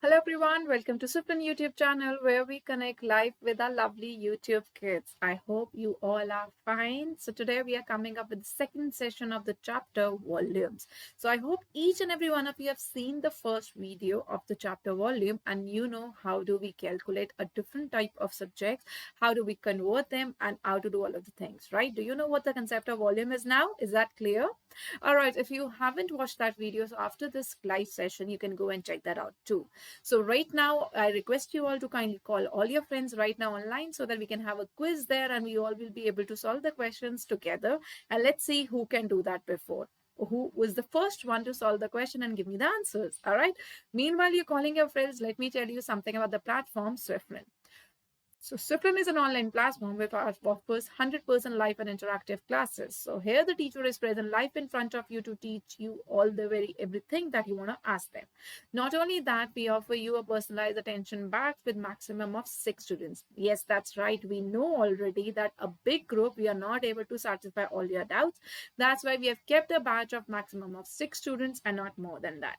Hello everyone, welcome to Swiflearn YouTube Channel where we connect live with our lovely YouTube kids. I hope you all are fine. So today we are coming up with the second session of the chapter volumes. So I hope each and every one of you have seen the first video of the chapter volume and you know how do we calculate a different type of subjects, how do we convert them and how to do all of the things, right? Do you know what the concept of volume is now? Is that clear? All right, if you haven't watched that video, so after this live session, you can go and check that out too. So right now, I request you all to kindly call all your friends right now online so that we can have a quiz there and we all will be able to solve the questions together. And let's see who can do that before. Who was the first one to solve the question and give me the answers. All right. Meanwhile, you're calling your friends. Let me tell you something about the platform Swiflearn. So Swiflearn is an online platform which offers 100% live and interactive classes. So here the teacher is present live in front of you to teach you all the everything that you want to ask them. Not only that, we offer you a personalized attention back with maximum of 6 students. Yes, that's right. We know already that a big group, we are not able to satisfy all your doubts. That's why we have kept a batch of maximum of 6 students and not more than that.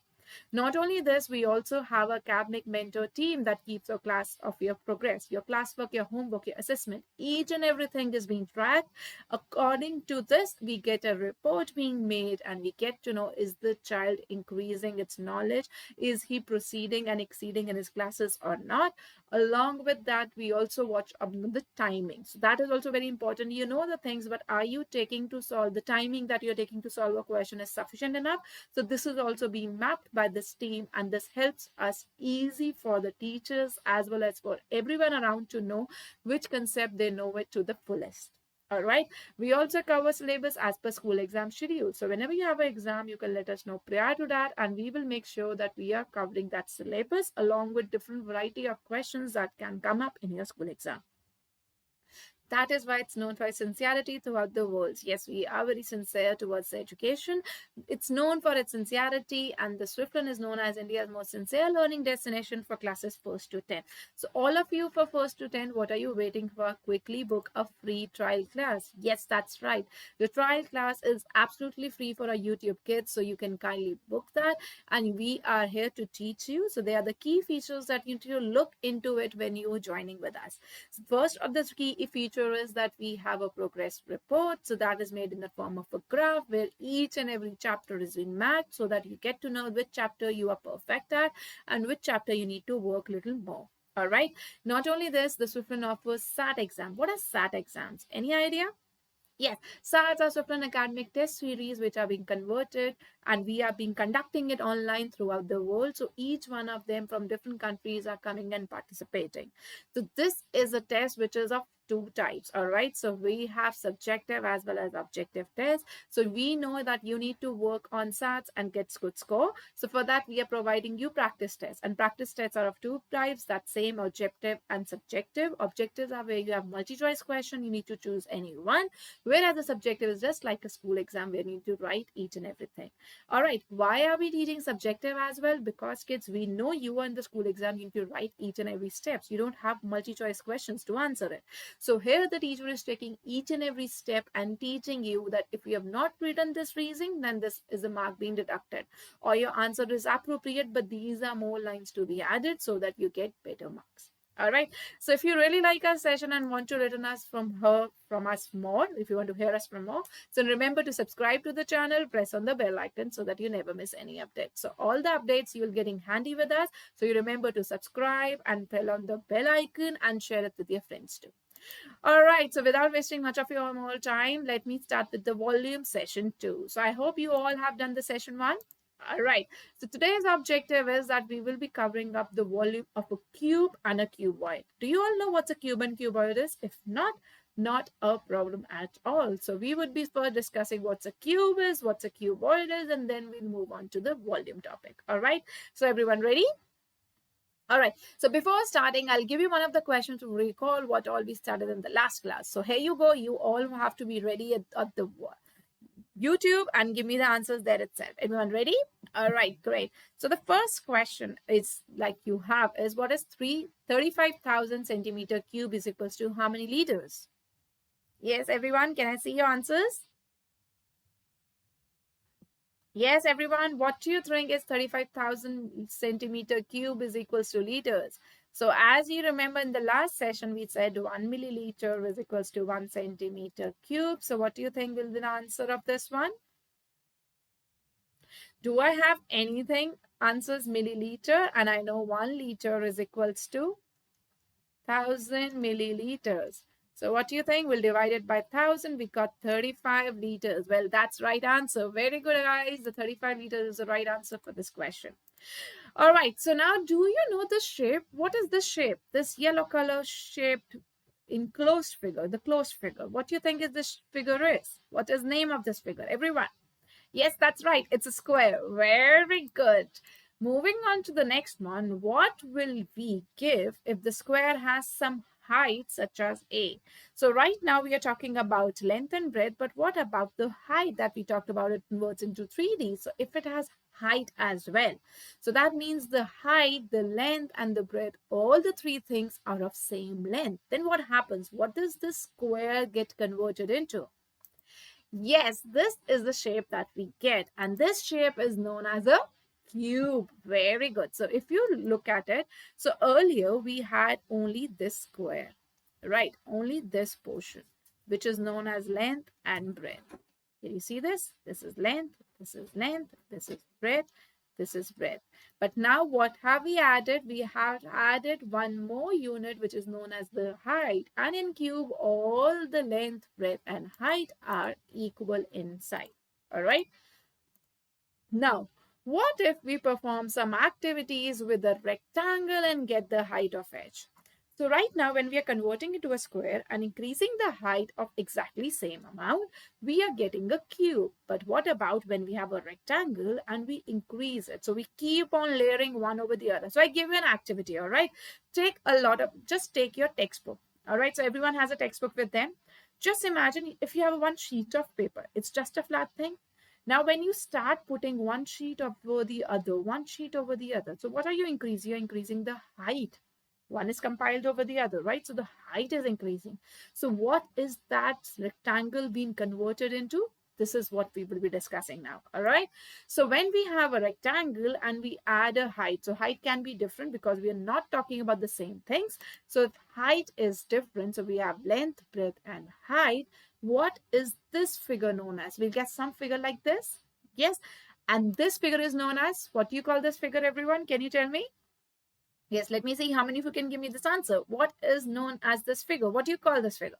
Not only this, we also have a academic mentor team that keeps your class of your progress, your classwork, your homework, your assessment. Each and everything is being tracked. According to this, we get a report being made and we get to know, is the child increasing its knowledge? Is he proceeding and exceeding in his classes or not? Along with that, we also watch the timing. So that is also very important. You know the things, but are you taking to solve the timing that you're taking to solve a question is sufficient enough? So this is also being mapped by this team and this helps us easy for the teachers as well as for everyone around to know which concept they know it to the fullest. All right. We also cover syllabus as per school exam schedule. So whenever you have an exam, you can let us know prior to that and we will make sure that we are covering that syllabus along with different variety of questions that can come up in your school exam. That is why it's known for its sincerity throughout the world. Yes, we are very sincere towards education. It's known for its sincerity, and the Swiflearn is known as India's most sincere learning destination for classes 1st to 10. So all of you for 1st to 10, what are you waiting for? Quickly book a free trial class. Yes, that's right. The trial class is absolutely free for our YouTube kids, so you can kindly book that. And we are here to teach you. So they are the key features that you need to look into it when you are joining with us. So first of the key features is that we have a progress report. So that is made in the form of a graph where each and every chapter is being mapped so that you get to know which chapter you are perfect at and which chapter you need to work a little more. All right. Not only this, the Swiflearn offers SAT exam. What are SAT exams? Any idea? Yes, SATs are Swiflearn academic test series which are being converted and we are being conducting it online throughout the world. So each one of them from different countries are coming and participating. So this is a test which is of 2 types. All right. So we have subjective as well as objective tests. So we know that you need to work on SATs and get good score. So for that, we are providing you practice tests and practice tests are of 2 types. That same objective and subjective. Objectives are where you have multi-choice question. You need to choose any one. Whereas the subjective is just like a school exam where you need to write each and everything. All right. Why are we teaching subjective as well? Because kids, we know you are in the school exam. You need to write each and every steps. You don't have multi-choice questions to answer it. So here the teacher is taking each and every step and teaching you that if you have not written this reasoning, then this is a mark being deducted. Or your answer is appropriate, but these are more lines to be added so that you get better marks. All right. So if you really like our session and want to listen us from us more, if you want to hear us from more, so remember to subscribe to the channel, press on the bell icon so that you never miss any updates. So all the updates you will getting handy with us. So you remember to subscribe and press on the bell icon and share it with your friends too. All right, so without wasting much of your more time, let me start with the volume session 2. So I hope you all have done the session 1. All right, so today's objective is that we will be covering up the volume of a cube and a cuboid. Do you all know what a cube and cuboid is? If not a problem at all. So we would be first discussing what's a cube is, what's a cuboid is, and then we'll move on to the volume topic. All right, so everyone ready? All right, so before starting, I'll give you one of the questions to recall what all we studied in the last class. So here you go. You all have to be ready at the YouTube and give me the answers there itself. Everyone ready? All right, great. So the first question is like you have is what is 35,000 centimeter cube is equals to how many liters? Yes, everyone, can I see your answers? Yes, everyone, what do you think is 35,000 centimeter cube is equals to liters? So as you remember in the last session, we said 1 milliliter is equals to 1 centimeter cube. So what do you think will be the answer of this one? Do I have anything? Answers milliliter, and I know 1 liter is equals to 1000 milliliters. So what do you think? We'll divide it by 1000. We got 35 liters. Well, that's right answer. Very good, guys. The 35 liters is the right answer for this question. All right. So now, do you know the shape? What is this shape? This yellow color shaped enclosed figure, the closed figure. What do you think is this figure is? What is name of this figure? Everyone. Yes, that's right. It's a square. Very good. Moving on to the next one. What will we give if the square has some height such as a? So right now we are talking about length and breadth, but what about the height that we talked about? It converts into 3D. So if it has height as well, so that means the height, the length, and the breadth, all the three things are of same length. Then what happens? What does this square get converted into? Yes, this is the shape that we get, and this shape is known as a cube. Very good. So if you look at it, so earlier we had only this square, right? Only this portion, which is known as length and breadth. Can you see this? This is length, this is length, this is breadth, this is breadth. But now what have we added? We have added one more unit, which is known as the height. And in cube, all the length, breadth, and height are equal inside. All right. Now, what if we perform some activities with a rectangle and get the height of edge? So right now, when we are converting it to a square and increasing the height of exactly same amount, we are getting a cube. But what about when we have a rectangle and we increase it? So we keep on layering one over the other. So I give you an activity, all right? Just take your textbook, all right? So everyone has a textbook with them. Just imagine if you have one sheet of paper, it's just a flat thing. Now, when you start putting one sheet over the other, one sheet over the other, so what are you increasing? You're increasing the height. One is compiled over the other, right? So the height is increasing. So what is that rectangle being converted into? This is what we will be discussing now, all right? So when we have a rectangle and we add a height, so height can be different because we are not talking about the same things. So if height is different, so we have length, breadth, and height, what is this figure known as? We'll get some figure like this. Yes. And this figure is known as, what do you call this figure, everyone? Can you tell me? Yes, let me see how many of you can give me this answer. What is known as this figure? What do you call this figure?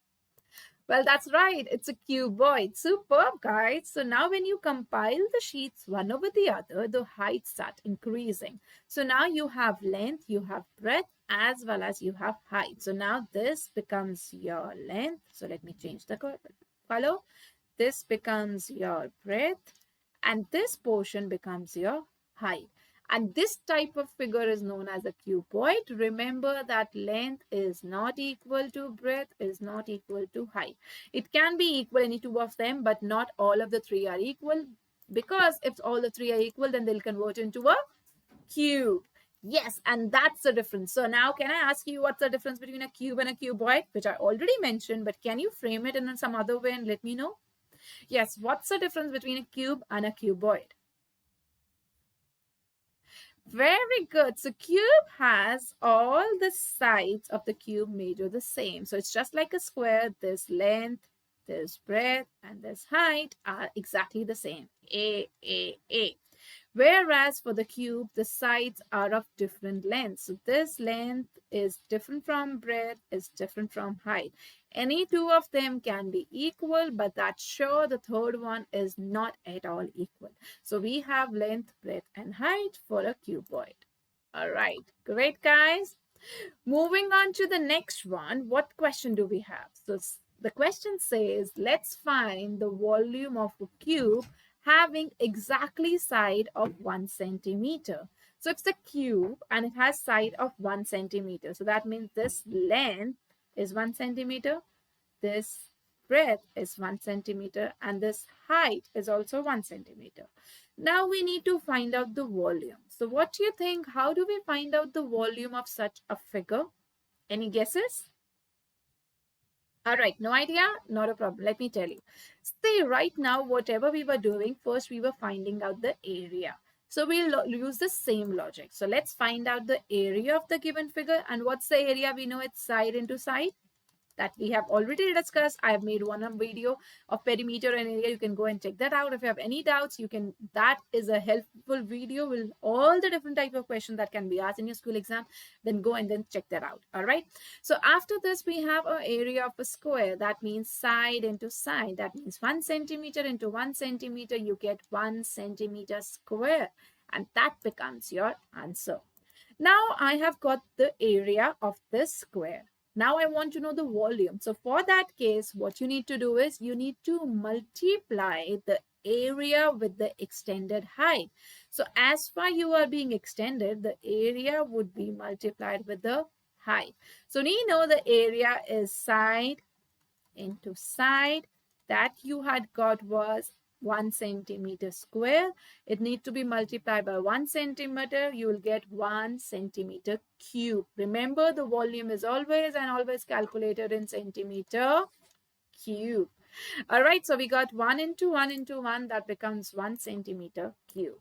Well, that's right. It's a cuboid. Superb, guys. So now when you compile the sheets one over the other, the heights start increasing. So now you have length, you have breadth, as well as you have height. So now this becomes your length. So let me change the color. This becomes your breadth, and this portion becomes your height. And this type of figure is known as a cuboid. Remember that length is not equal to breadth, is not equal to height. It can be equal, any two of them, but not all of the three are equal. Because if all the three are equal, then they'll convert into a cube. Yes, and that's the difference. So now can I ask you what's the difference between a cube and a cuboid? Which I already mentioned, but can you frame it in some other way and let me know? Yes, what's the difference between a cube and a cuboid? Very good. So cube has all the sides of the cube measure the same. So it's just like a square. This length, this breadth, and this height are exactly the same. A. Whereas for the cube, the sides are of different lengths. So this length is different from breadth, is different from height. Any two of them can be equal, but that's sure the third one is not at all equal. So we have length, breadth, and height for a cuboid. All right, great, guys. Moving on to the next one, what question do we have? So the question says, let's find the volume of a cube having exactly side of 1 centimeter. So it's a cube and it has side of 1 centimeter. So that means this length is 1 centimeter, this breadth is 1 centimeter, and this height is also 1 centimeter. Now we need to find out the volume. So what do you think? How do we find out the volume of such a figure? Any guesses? All right, no idea? Not a problem. Let me tell you. See, right now, whatever we were doing, first we were finding out the area. So we'll use the same logic. So let's find out the area of the given figure. And what's the area? We know it's side into side. That we have already discussed. I have made one video of perimeter and area. You can go and check that out. If you have any doubts, you can, that is a helpful video with all the different type of questions that can be asked in your school exam. Then go and then check that out. All right. So after this, we have an area of a square. That means side into side. That means 1 centimeter into 1 centimeter, you get 1 centimeter square. And that becomes your answer. Now I have got the area of this square. Now I want to know the volume. So for that case, what you need to do is you need to multiply the area with the extended height. So as far you are being extended, the area would be multiplied with the height. So we know the area is side into side. That you had got was 1 centimeter square. It needs to be multiplied by 1 centimeter. You will get 1 centimeter cube. Remember, the volume is always and always calculated in centimeter cube. All right, so we got 1 into 1 into 1. That becomes 1 centimeter cube.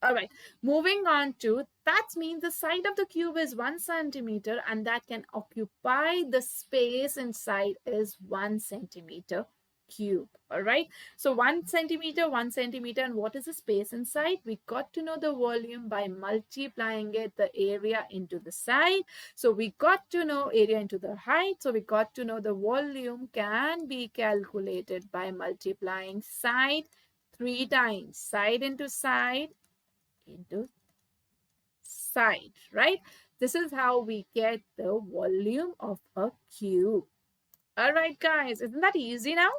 All right, moving on to, that means the side of the cube is 1 centimeter and that can occupy the space inside is 1 centimeter cube. All right, so 1 centimeter, 1 centimeter, and what is the space inside? We got to know the volume by multiplying it, the area into the side. So we got to know area into the height. So we got to know the volume can be calculated by multiplying side 3 times, side into side into side, right? This is how we get the volume of a cube. All right, guys, isn't that easy now?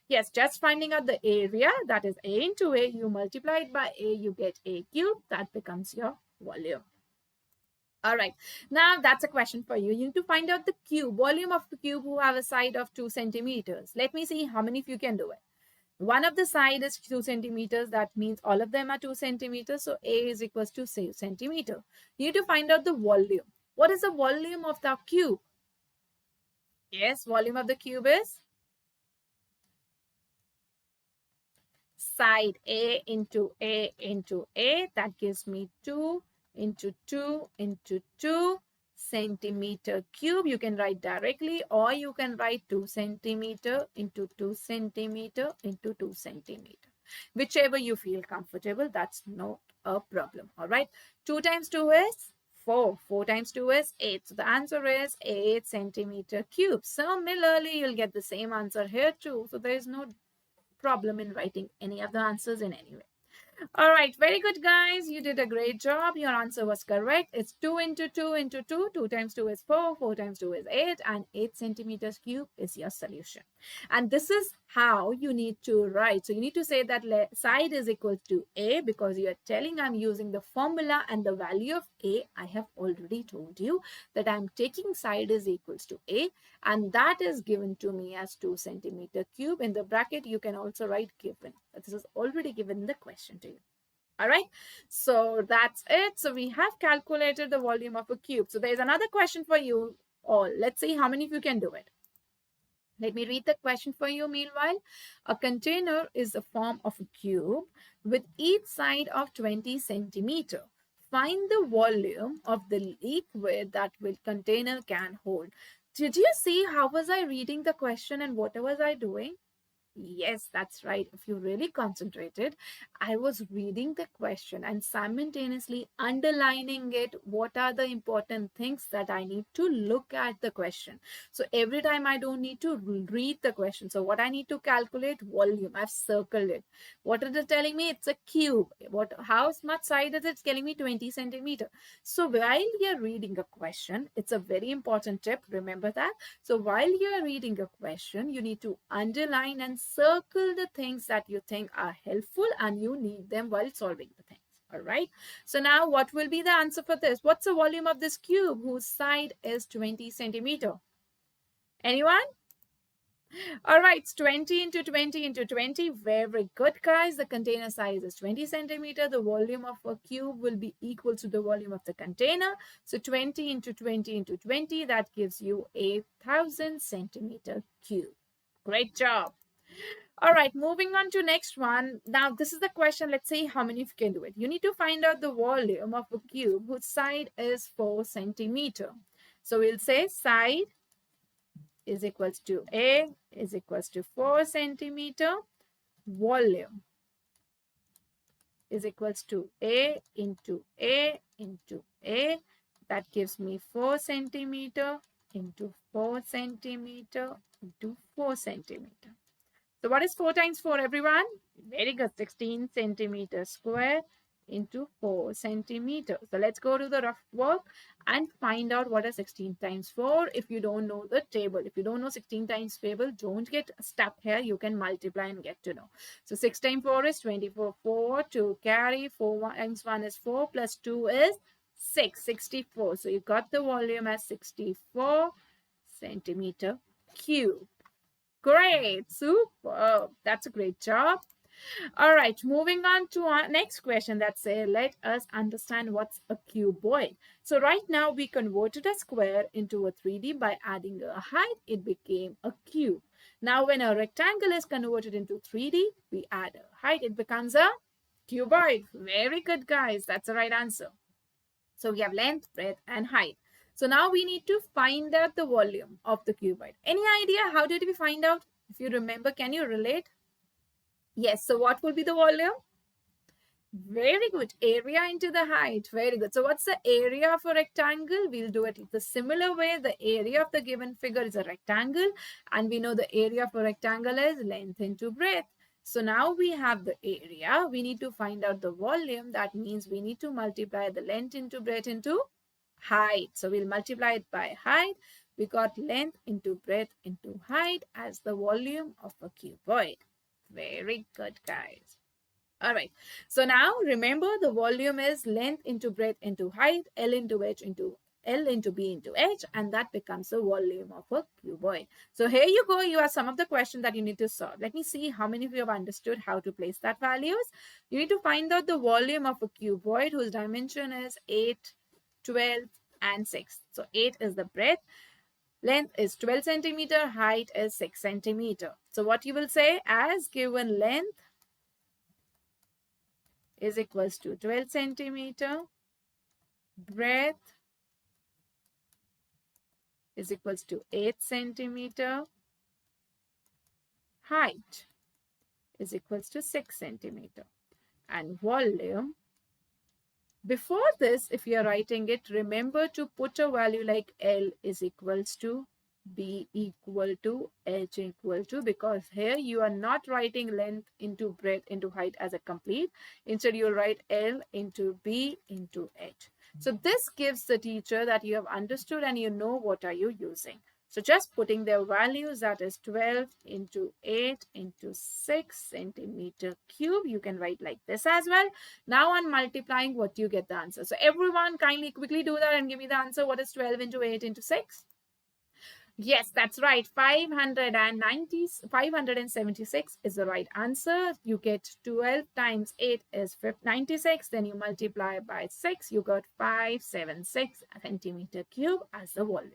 Yes, just finding out the area, that is A into A. You multiply it by A, you get A cube. That becomes your volume. All right, now that's a question for you. You need to find out the cube, volume of the cube who have a side of 2 centimeters. Let me see how many of you can do it. One of the side is 2 centimeters. That means all of them are 2 centimeters. So A is equals to 6 centimeter. You need to find out the volume. What is the volume of the cube? Yes, volume of the cube is side A into A into A. That gives me 2 into 2 into 2 centimeter cube. You can write directly, or you can write 2 centimeter into 2 centimeter into 2 centimeter. Whichever you feel comfortable, that's not a problem. All right, 2 times 2 is 4. 4 times 2 is 8. So the answer is 8 centimeter cube. Similarly, you'll get the same answer here too. So there is no problem in writing any of the answers in any way. All right, very good, guys. You did a great job. Your answer was correct. It's 2 into 2 into 2. 2 times 2 is 4. 4 times 2 is 8. And 8 centimeters cube is your solution. And this is how you need to write. So you need to say that side is equal to A, because you are telling I'm using the formula and the value of A. I have already told you that I'm taking side is equals to A. And that is given to me as 2 centimeter cube. In the bracket, you can also write given. This is already given in the question to you. All right, so that's it. So we have calculated the volume of a cube. So there's another question for you all. Let's see how many of you can do it. Let me read the question for you meanwhile. A container is the form of a cube with each side of 20 centimeter. Find the volume of the liquid that the container can hold. Did you see how was I reading the question and what was I doing? Yes, that's right. If you really concentrated, I was reading the question and simultaneously underlining it. What are the important things that I need to look at the question? So every time I don't need to read the question. So what I need to calculate volume, I've circled it. What is it telling me? It's a cube. How much side is it? It's telling me 20 centimeter. So while you're reading a question, it's a very important tip. Remember that. So while you're reading a question, you need to underline and circle the things that you think are helpful and you need them while solving the things. All right. So now what will be the answer for this? What's the volume of this cube whose side is 20 centimeter? Anyone? All right, it's 20 into 20 into 20. Very good, guys. The container size is 20 centimeter. The volume of a cube will be equal to the volume of the container. So 20 into 20 into 20, that gives you 8,000 centimeter cube. Great job. All right, moving on to next one. Now, this is the question. Let's see how many of you can do it. You need to find out the volume of a cube whose side is 4 centimeter. So we'll say side is equals to A is equals to 4 centimeter. Volume is equals to A into A into A. That gives me 4 centimeter into 4 centimeter into 4 centimeter. So what is 4 times 4, everyone? Very good. 16 centimeters square into 4 centimeters. So let's go to the rough work and find out what is 16 times 4 if you don't know the table. If you don't know 16 times table, don't get stuck here. You can multiply and get to know. So 6 times 4 is 24. 4 to carry. 4 times 1 is 4 plus 2 is 6. 64. So you got the volume as 64 centimeter cube. Great, super. That's a great job. All right, moving on to our next question that says, let us understand what's a cuboid. So right now we converted a square into a 3D by adding a height. It became a cube. Now when a rectangle is converted into 3D, we add a height. It becomes a cuboid. Very good, guys. That's the right answer. So we have length, breadth, and height. So now we need to find out the volume of the cuboid. Any idea how did we find out? If you remember, can you relate? Yes, so what will be the volume? Very good. Area into the height. Very good. So what's the area of a rectangle? We'll do it the similar way. The area of the given figure is a rectangle. And we know the area of a rectangle is length into breadth. So now we have the area. We need to find out the volume. That means we need to multiply the length into breadth into height. So we'll multiply it by height. We got length into breadth into height as the volume of a cuboid. Very good, guys. All right. So now remember the volume is length into breadth into height, L into H into L into B into H, and that becomes the volume of a cuboid. So here you go. You have some of the questions that you need to solve. Let me see how many of you have understood how to place that values. You need to find out the volume of a cuboid whose dimension is 8, 12, and 6. So 8 is the breadth. Length is 12 centimeter. Height is 6 centimeter. So what you will say as given length is equals to 12 centimeter. Breadth is equals to 8 centimeter. Height is equals to 6 centimeter. And volume, before this, if you're writing it, remember to put a value like L is equals to B equal to H equal to, because here you are not writing length into breadth into height as a complete. Instead, you write L into B into H. So this gives the teacher that you have understood and you know what are you using. So just putting their values, that is 12 into 8 into 6 centimeter cube. You can write like this as well. Now on multiplying, what do you get the answer? So everyone kindly quickly do that and give me the answer. What is 12 into 8 into 6? Yes, that's right. 576 is the right answer. You get 12 times 8 is 96. Then you multiply by 6. You got 576 centimeter cube as the volume.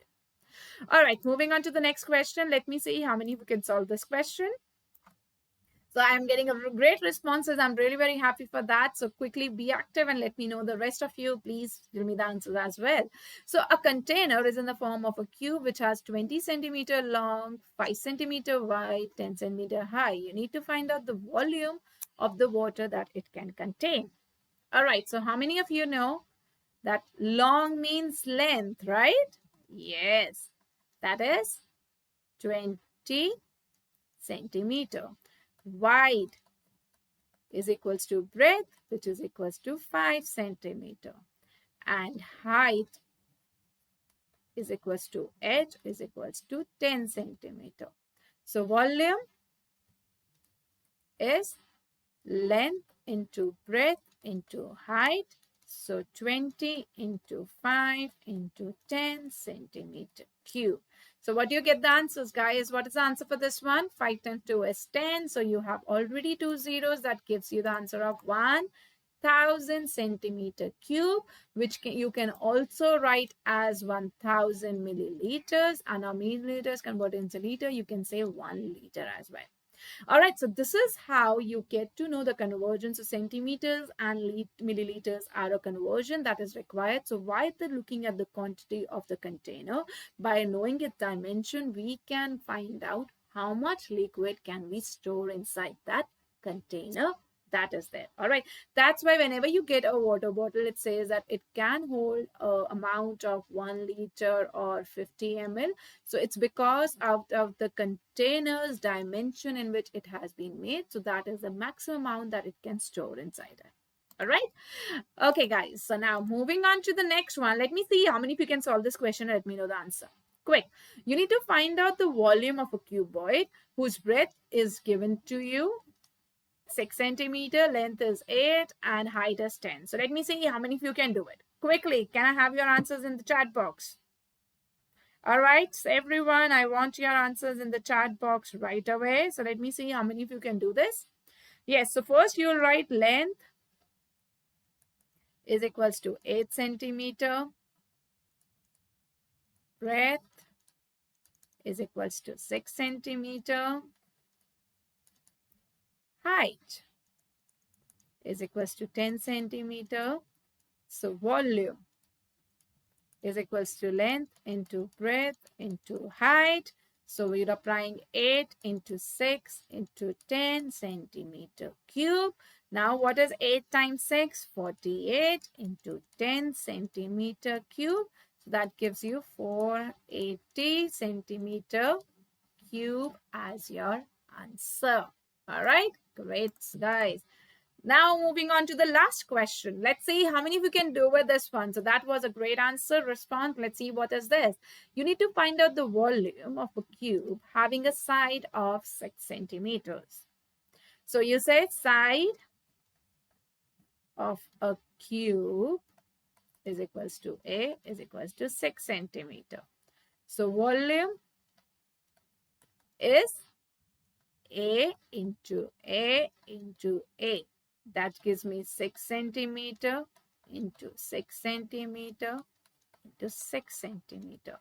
All right, moving on to the next question. Let me see how many of you can solve this question. So I'm getting a great responses. I'm really very happy for that. So quickly be active and let me know. The rest of you, please give me the answers as well. So a container is in the form of a cube which has 20 centimeter long, 5 centimeter wide, 10 centimeter high. You need to find out the volume of the water that it can contain. All right, so how many of you know that long means length, right? Yes, that is 20 centimeter. Wide is equals to breadth, which is equals to 5 centimeter. And height is equals to H is equals to 10 centimeter. So volume is length into breadth into height. So 20 into 5 into 10 centimeter cube. So what do you get the answers, guys? What is the answer for this one? 5 times 2 is 10. So you have already 2 zeros. That gives you the answer of 1000 centimeter cube, which you can also write as 1000 milliliters. And our milliliters converted into liter, you can say 1 liter as well. All right, so this is how you get to know the conversion. So centimeters and milliliters are a conversion that is required. So while looking at the quantity of the container, by knowing its dimension, we can find out how much liquid can we store inside that container that is there. All right, that's why whenever you get a water bottle, it says that it can hold a amount of 1 liter or 50 ml. So it's because out of the container's dimension in which it has been made. So that is the maximum amount that it can store inside it. All right. Okay, guys. So now moving on to the next one. Let me see how many of you can solve this question. Let me know the answer. Quick. You need to find out the volume of a cuboid whose breadth is given to you. 6 centimeter, length is 8, and height is 10. So let me see how many of you can do it. Quickly, can I have your answers in the chat box? All right, so everyone, I want your answers in the chat box right away. So let me see how many of you can do this. Yes, so first you'll write length is equals to 8 centimeter. Breadth is equals to 6 centimeter. Height is equals to 10 centimeter. So volume is equals to length into breadth into height. So we're applying 8 into 6 into 10 centimeter cube. Now what is 8 times 6? 48 into 10 centimeter cube. So that gives you 480 centimeter cube as your answer. All right, great, guys. Now moving on to the last question. Let's see how many of you can do with this one. So that was a great answer response. Let's see what is this. You need to find out the volume of a cube having a side of 6 centimeters. So you say side of a cube is equals to A is equals to 6 centimeter. So volume is A into A into A. That gives me 6 centimeter into 6 centimeter into 6 centimeter.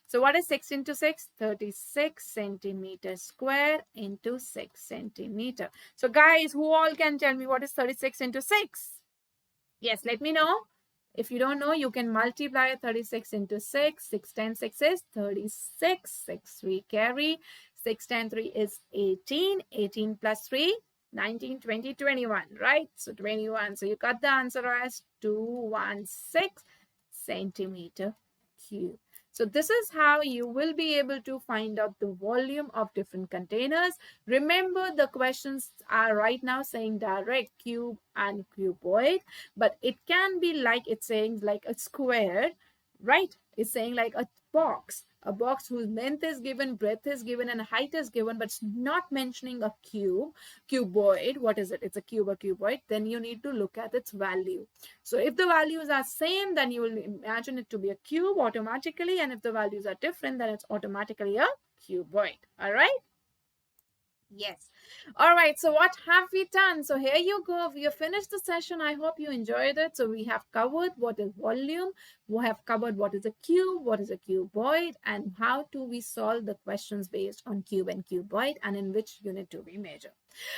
So what is 6 into 6? 36 centimeter square into 6 centimeter. So guys, who all can tell me what is 36 into 6? Yes, let me know. If you don't know, you can multiply 36 into 6. 6 times 6 is 36. 6, 3 carry. 6 times 3 is 18. 18 plus 3, 19, 20, 21, right? So 21. So you got the answer as 216 centimeter cube. So this is how you will be able to find out the volume of different containers. Remember, the questions are right now saying direct cube and cuboid, but it can be like it's saying like a square, right? It's saying like a box whose length is given, breadth is given, and height is given, but it's not mentioning a cube, cuboid. What is it? It's a cube or cuboid. Then you need to look at its value. So if the values are same, then you will imagine it to be a cube automatically. And if the values are different, then it's automatically a cuboid. All right? Yes. All right. So what have we done? So here you go. We have finished the session. I hope you enjoyed it. So we have covered what is volume. We have covered what is a cube, what is a cuboid, and how do we solve the questions based on cube and cuboid, and in which unit do we measure.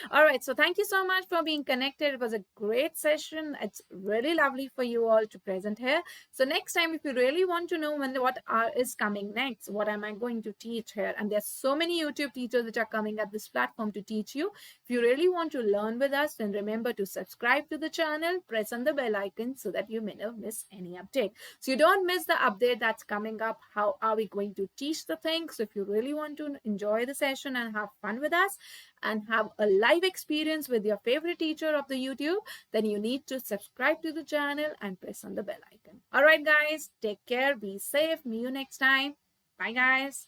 All right. So thank you so much for being connected. It was a great session. It's really lovely for you all to present here. So next time, if you really want to know what is coming next, what am I going to teach here? And there's so many YouTube teachers which are coming at this platform to teach you. If you really want to learn with us, then remember to subscribe to the channel, press on the bell icon so that you may never miss any update. So you don't miss the update that's coming up. How are we going to teach the things? So if you really want to enjoy the session and have fun with us and have a live experience with your favorite teacher of the YouTube, then you need to subscribe to the channel and press on the bell icon. All right, guys, take care, be safe. Meet you next time. Bye, guys.